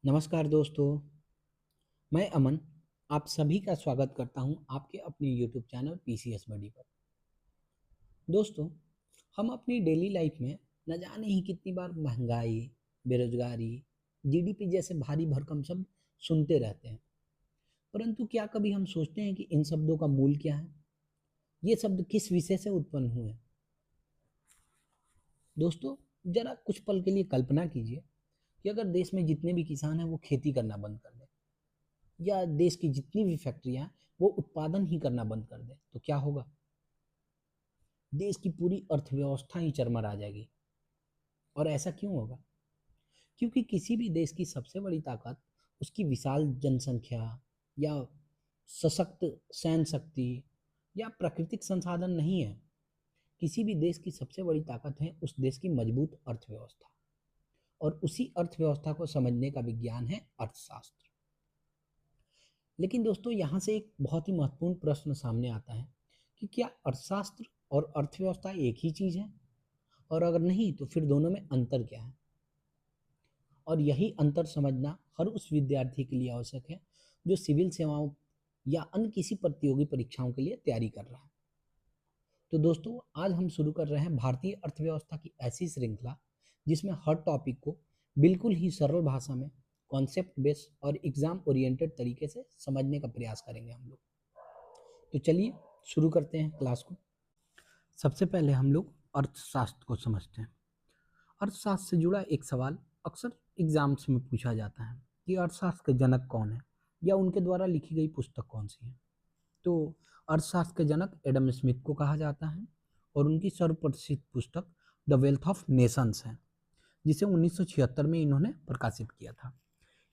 नमस्कार दोस्तों, मैं अमन आप सभी का स्वागत करता हूं आपके अपने यूट्यूब चैनल पीसीएस बडी पर। दोस्तों, हम अपनी डेली लाइफ में न जाने ही कितनी बार महंगाई, बेरोजगारी, जीडीपी जैसे भारी भरकम शब्द सुनते रहते हैं। परंतु क्या कभी हम सोचते हैं कि इन शब्दों का मूल क्या है? ये शब्द किस विषय से उत्पन्न हुए? दोस्तों, जरा कुछ पल के लिए कल्पना कीजिए कि अगर देश में जितने भी किसान हैं वो खेती करना बंद कर दें, या देश की जितनी भी फैक्ट्रियां हैं वो उत्पादन ही करना बंद कर दें, तो क्या होगा? देश की पूरी अर्थव्यवस्था ही चरमरा जाएगी। और ऐसा क्यों होगा? क्योंकि किसी भी देश की सबसे बड़ी ताकत उसकी विशाल जनसंख्या, या सशक्त सैन्य शक्ति, या प्राकृतिक संसाधन नहीं है। किसी भी देश की सबसे बड़ी ताकत है उस देश की मजबूत अर्थव्यवस्था। और उसी अर्थव्यवस्था को समझने का विज्ञान है अर्थशास्त्र। लेकिन दोस्तों, यहाँ से एक बहुत ही महत्वपूर्ण प्रश्न सामने आता है कि क्या अर्थशास्त्र और अर्थव्यवस्था एक ही चीज़ है? और अगर नहीं तो फिर दोनों में अंतर क्या है? और यही अंतर समझना हर उस विद्यार्थी के लिए आवश्यक है जो सिविल सेवाओं या अन्य किसी प्रतियोगी परीक्षाओं के लिए तैयारी कर रहा है। तो दोस्तों, आज हम शुरू कर रहे हैं भारतीय अर्थव्यवस्था की ऐसी श्रृंखला जिसमें हर टॉपिक को बिल्कुल ही सरल भाषा में, कॉन्सेप्ट बेस्ड और एग्जाम ओरिएंटेड तरीके से समझने का प्रयास करेंगे हम लोग। तो चलिए शुरू करते हैं क्लास को। सबसे पहले हम लोग अर्थशास्त्र को समझते हैं। अर्थशास्त्र से जुड़ा एक सवाल अक्सर एग्जाम्स में पूछा जाता है कि अर्थशास्त्र के जनक कौन है, या उनके द्वारा लिखी गई पुस्तक कौन सी है। तो अर्थशास्त्र के जनक एडम स्मिथ को कहा जाता है, और उनकी सर्वप्रसिद्ध पुस्तक द वेल्थ ऑफ नेशंस है, जिसे 1976 में इन्होंने प्रकाशित किया था।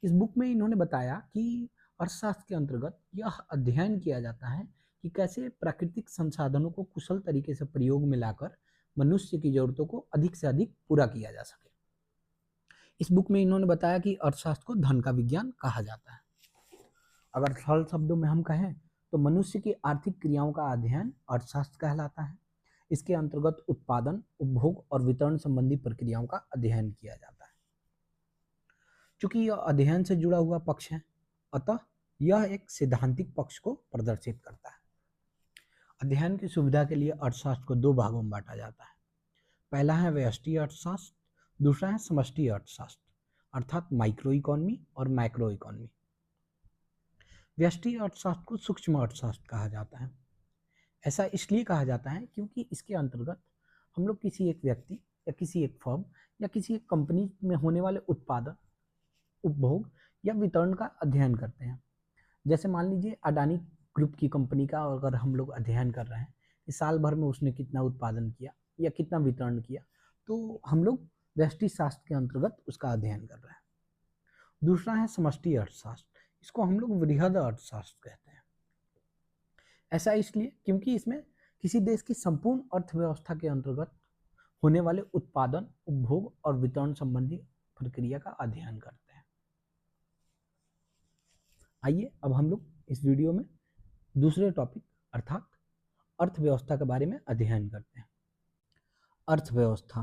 इस बुक में इन्होंने बताया कि अर्थशास्त्र के अंतर्गत यह अध्ययन किया जाता है कि कैसे प्राकृतिक संसाधनों को कुशल तरीके से प्रयोग में लाकर मनुष्य की जरूरतों को अधिक से अधिक पूरा किया जा सके। इस बुक में इन्होंने बताया कि अर्थशास्त्र को धन का विज्ञान कहा जाता है। अगर सरल शब्दों में हम कहें तो मनुष्य की आर्थिक क्रियाओं का अध्ययन अर्थशास्त्र कहलाता है। इसके अंतर्गत उत्पादन, उपभोग और वितरण संबंधी प्रक्रियाओं का अध्ययन किया जाता है। चूंकि यह अध्ययन से जुड़ा हुआ पक्ष है, अतः यह एक सैद्धांतिक पक्ष को प्रदर्शित करता है। अध्ययन की सुविधा के लिए अर्थशास्त्र को दो भागों में बांटा जाता है। पहला है व्यष्टि अर्थशास्त्र, दूसरा है समष्टि अर्थशास्त्र, अर्थात माइक्रो इकोनॉमी और मैक्रो इकोनॉमी। व्यष्टि अर्थशास्त्र को सूक्ष्म अर्थशास्त्र कहा जाता है। ऐसा इसलिए कहा जाता है क्योंकि इसके अंतर्गत हम लोग किसी एक व्यक्ति या किसी एक फर्म या किसी एक कंपनी में होने वाले उत्पादन, उपभोग या वितरण का अध्ययन करते हैं। जैसे मान लीजिए अडानी ग्रुप की कंपनी का अगर हम लोग अध्ययन कर रहे हैं कि साल भर में उसने कितना उत्पादन किया या कितना वितरण किया, तो हम लोग व्यष्टि शास्त्र के अंतर्गत उसका अध्ययन कर रहे हैं। दूसरा है समष्टि अर्थशास्त्र, इसको हम लोग वृहद अर्थशास्त्र कहते हैं। ऐसा इसलिए क्योंकि इसमें किसी देश की संपूर्ण अर्थव्यवस्था के अंतर्गत होने वाले उत्पादन, उपभोग और वितरण संबंधी प्रक्रिया का अध्ययन करते हैं। आइए अब हम लोग इस वीडियो में दूसरे टॉपिक अर्थात अर्थव्यवस्था के बारे में अध्ययन करते हैं। अर्थव्यवस्था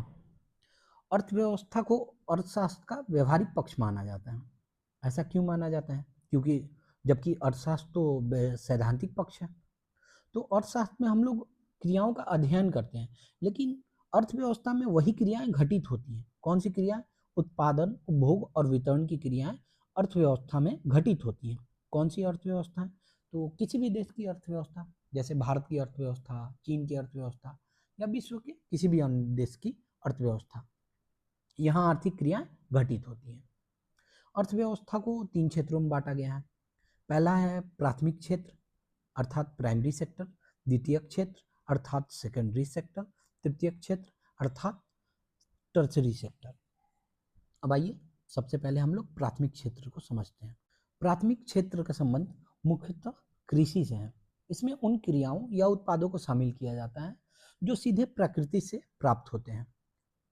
अर्थव्यवस्था को अर्थशास्त्र का व्यवहारिक पक्ष माना जाता है। ऐसा क्यों माना जाता है? क्योंकि जबकि अर्थशास्त्र तो सैद्धांतिक पक्ष है, तो अर्थशास्त्र में हम लोग क्रियाओं का अध्ययन करते हैं, लेकिन अर्थव्यवस्था में वही क्रियाएं घटित होती हैं। कौन सी क्रियाएं? उत्पादन, उपभोग और वितरण की क्रियाएं अर्थव्यवस्था में घटित होती हैं। कौन सी अर्थव्यवस्था है? तो किसी भी देश की अर्थव्यवस्था, जैसे भारत की अर्थव्यवस्था, चीन की अर्थव्यवस्था, या विश्व के किसी भी अन्य देश की अर्थव्यवस्था, यहाँ आर्थिक क्रियाएं घटित होती हैं। अर्थव्यवस्था को तीन क्षेत्रों में बांटा गया है। पहला है प्राथमिक क्षेत्र अर्थात प्राइमरी सेक्टर, द्वितीय क्षेत्र अर्थात सेकेंडरी सेक्टर, तृतीय क्षेत्र अर्थात टर्सरी सेक्टर। अब आइए सबसे पहले हम लोग प्राथमिक क्षेत्र को समझते हैं। प्राथमिक क्षेत्र का संबंध मुख्यतः कृषि से है। इसमें उन क्रियाओं या उत्पादों को शामिल किया जाता है जो सीधे प्रकृति से प्राप्त होते हैं।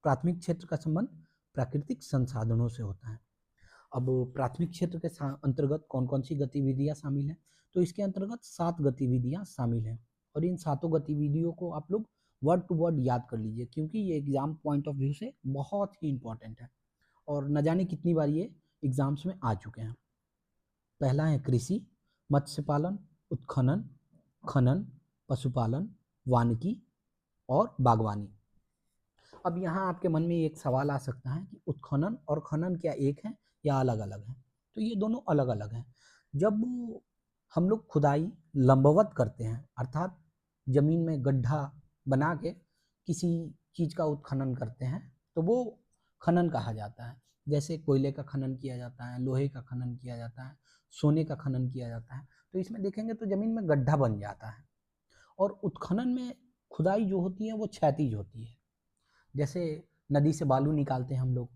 प्राथमिक क्षेत्र का संबंध प्राकृतिक संसाधनों से होता है। अब प्राथमिक क्षेत्र के अंतर्गत कौन कौन सी गतिविधियां शामिल हैं? तो इसके अंतर्गत 7 गतिविधियां शामिल हैं, और इन सातों गतिविधियों को आप लोग वर्ड टू वर्ड याद कर लीजिए, क्योंकि ये एग्जाम पॉइंट ऑफ व्यू से बहुत ही इंपॉर्टेंट है, और न जाने कितनी बार ये एग्जाम्स में आ चुके हैं। पहला है कृषि, मत्स्य पालन, उत्खनन, खनन, पशुपालन, वानिकी और बागवानी। अब यहाँ आपके मन में एक सवाल आ सकता है कि उत्खनन और खनन क्या एक है या अलग अलग है? तो ये दोनों अलग अलग हैं। जब हम लोग खुदाई लंबवत करते हैं, अर्थात जमीन में गड्ढा बना के किसी चीज़ का उत्खनन करते हैं, तो वो खनन कहा जाता है। जैसे कोयले का खनन किया जाता है, लोहे का खनन किया जाता है, सोने का खनन किया जाता है। तो इसमें देखेंगे तो जमीन में गड्ढा बन जाता है। और उत्खनन में खुदाई जो होती है वो क्षैतिज होती है। जैसे नदी से बालू निकालते हैं हम लोग,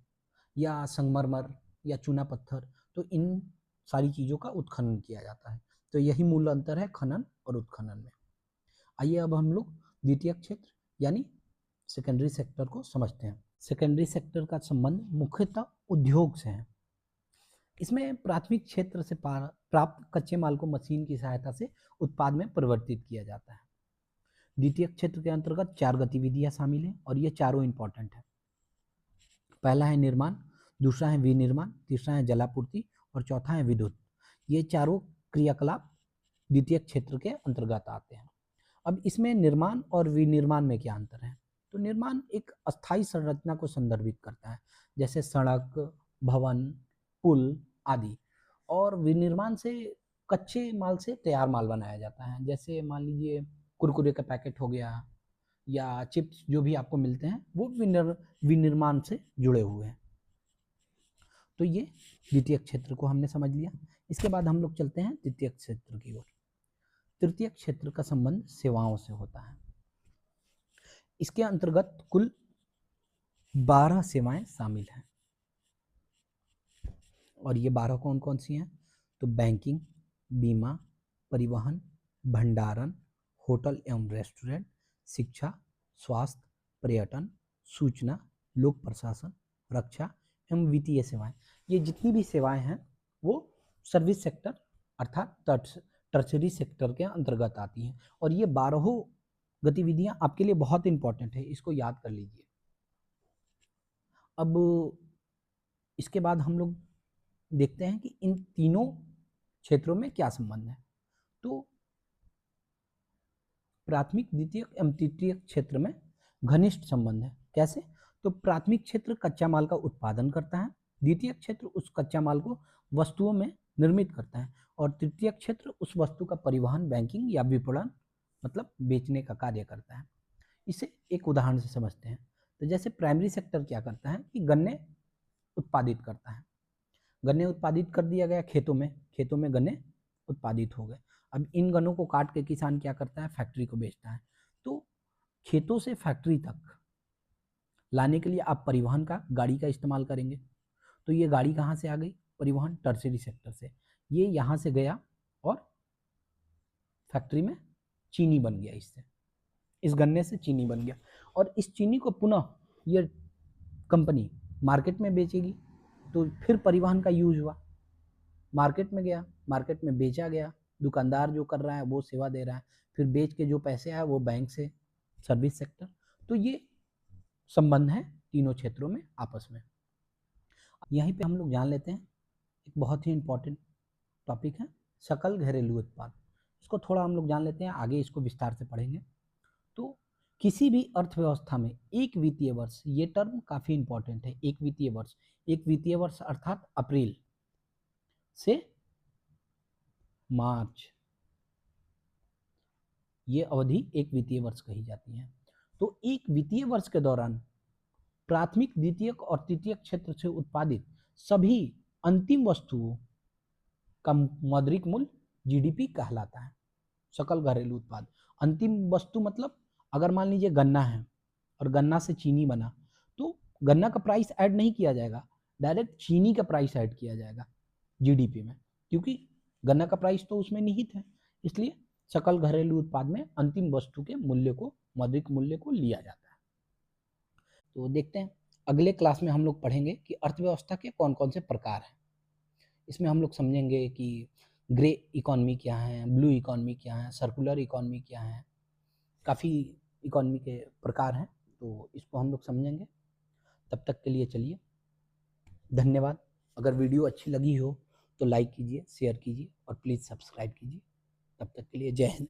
या संगमरमर या चूना पत्थर, तो इन सारी चीज़ों का उत्खनन किया जाता है। तो यही मूल अंतर है खनन और उत्खनन में। आइए अब हम लोग द्वितीयक क्षेत्र यानी सेकेंडरी सेक्टर को समझते हैं। सेकेंडरी सेक्टर का संबंध मुख्यतः उद्योग से है। इसमें प्राथमिक क्षेत्र से प्राप्त कच्चे माल को मशीन की सहायता से उत्पाद में परिवर्तित किया जाता है। द्वितीयक क्षेत्र के अंतर्गत 4 गतिविधियां शामिल हैं और ये चारों इंपॉर्टेंट है। पहला है निर्माण, दूसरा है विनिर्माण, तीसरा है जलापूर्ति और चौथा है विद्युत। ये चारों क्रियाकलाप द्वितीयक क्षेत्र के अंतर्गत आते हैं। अब इसमें निर्माण और विनिर्माण में क्या अंतर है? तो निर्माण एक अस्थायी संरचना को संदर्भित करता है, जैसे सड़क, भवन, पुल आदि। और विनिर्माण से कच्चे माल से तैयार माल बनाया जाता है। जैसे मान लीजिए कुरकुरे का पैकेट हो गया या चिप्स जो भी आपको मिलते हैं, वो विनिर्माण से जुड़े हुए हैं। तो ये द्वितीयक क्षेत्र को हमने समझ लिया। इसके बाद हम लोग चलते हैं तृतीयक क्षेत्र की ओर। तृतीयक क्षेत्र का संबंध सेवाओं से होता है। इसके अंतर्गत कुल 12 सेवाएं शामिल हैं। और ये 12 कौन कौन सी हैं? तो बैंकिंग, बीमा, परिवहन, भंडारण, होटल एवं रेस्टोरेंट, शिक्षा, स्वास्थ्य, पर्यटन, सूचना, लोक प्रशासन, रक्षा एवं वित्तीय सेवाएं। ये जितनी भी सेवाएं हैं वो सर्विस सेक्टर अर्थात टर्शरी सेक्टर के अंतर्गत आती हैं। और ये 12 गतिविधियां आपके लिए बहुत इंपॉर्टेंट है, इसको याद कर लीजिए। अब इसके बाद हम लोग देखते हैं कि इन तीनों क्षेत्रों में क्या संबंध है। तो प्राथमिक, द्वितीयक एवं तृतीयक क्षेत्र में घनिष्ठ संबंध है। कैसे? तो प्राथमिक क्षेत्र कच्चा माल का उत्पादन करता है, द्वितीयक क्षेत्र उस कच्चा माल को वस्तुओं में निर्मित करता है और तृतीयक क्षेत्र उस वस्तु का परिवहन, बैंकिंग या विपणन मतलब बेचने का कार्य करता है। इसे एक उदाहरण से समझते हैं। तो जैसे प्राइमरी सेक्टर क्या करता है कि गन्ने उत्पादित करता है। गन्ने उत्पादित कर दिया गया खेतों में गन्ने उत्पादित हो गए। अब इन गन्नों को काट के किसान क्या करता है? फैक्ट्री को बेचता है। तो खेतों से फैक्ट्री तक लाने के लिए आप परिवहन का, गाड़ी का इस्तेमाल करेंगे। तो ये गाड़ी कहाँ से आ गई? परिवहन टर्शरी सेक्टर से। ये यहाँ से गया और फैक्ट्री में चीनी बन गया, इससे, इस गन्ने से चीनी बन गया। और इस चीनी को पुनः ये कंपनी मार्केट में बेचेगी, तो फिर परिवहन का यूज हुआ, मार्केट में गया, मार्केट में बेचा गया, दुकानदार जो कर रहा है वो सेवा दे रहा है, फिर बेच के जो पैसे आए वो बैंक से, सर्विस सेक्टर। तो ये संबंध है तीनों क्षेत्रों में आपस में। यहीं पे हम लोग जान लेते हैं एक बहुत ही इंपॉर्टेंट टॉपिक है सकल घरेलू उत्पाद। इसको थोड़ा हम लोग जान लेते हैं, आगे इसको विस्तार से पढ़ेंगे। तो किसी भी अर्थव्यवस्था में एक वित्तीय वर्ष, ये टर्म काफ़ी इंपॉर्टेंट है, एक वित्तीय वर्ष, एक वित्तीय वर्ष अर्थात अप्रैल से मार्च, ये अवधि एक वित्तीय वर्ष कही जाती है। तो एक वित्तीय वर्ष के दौरान प्राथमिक, द्वितीयक और तृतीयक क्षेत्र से उत्पादित सभी अंतिम वस्तुओं का मौद्रिक मूल्य जीडीपी कहलाता है। सकल घरेलू उत्पाद, अंतिम वस्तु मतलब अगर मान लीजिए गन्ना है और गन्ना से चीनी बना, तो गन्ना का प्राइस ऐड नहीं किया जाएगा, डायरेक्ट चीनी का प्राइस ऐड किया जाएगा जीडीपी में, क्योंकि गन्ना का प्राइस तो उसमें निहित है। इसलिए सकल घरेलू उत्पाद में अंतिम वस्तु के मूल्य को, मौद्रिक मूल्य को लिया जाता है। तो देखते हैं अगले क्लास में हम लोग पढ़ेंगे कि अर्थव्यवस्था के कौन कौन से प्रकार हैं। इसमें हम लोग समझेंगे कि ग्रे इकोनॉमी क्या है, ब्लू इकोनॉमी क्या है, सर्कुलर इकोनॉमी क्या है, काफ़ी इकोनॉमी के प्रकार हैं, तो इसको हम लोग समझेंगे। तब तक के लिए चलिए, धन्यवाद। अगर वीडियो अच्छी लगी हो तो लाइक कीजिए, शेयर कीजिए और प्लीज़ सब्सक्राइब कीजिए। तब तक के लिए जय हिंद।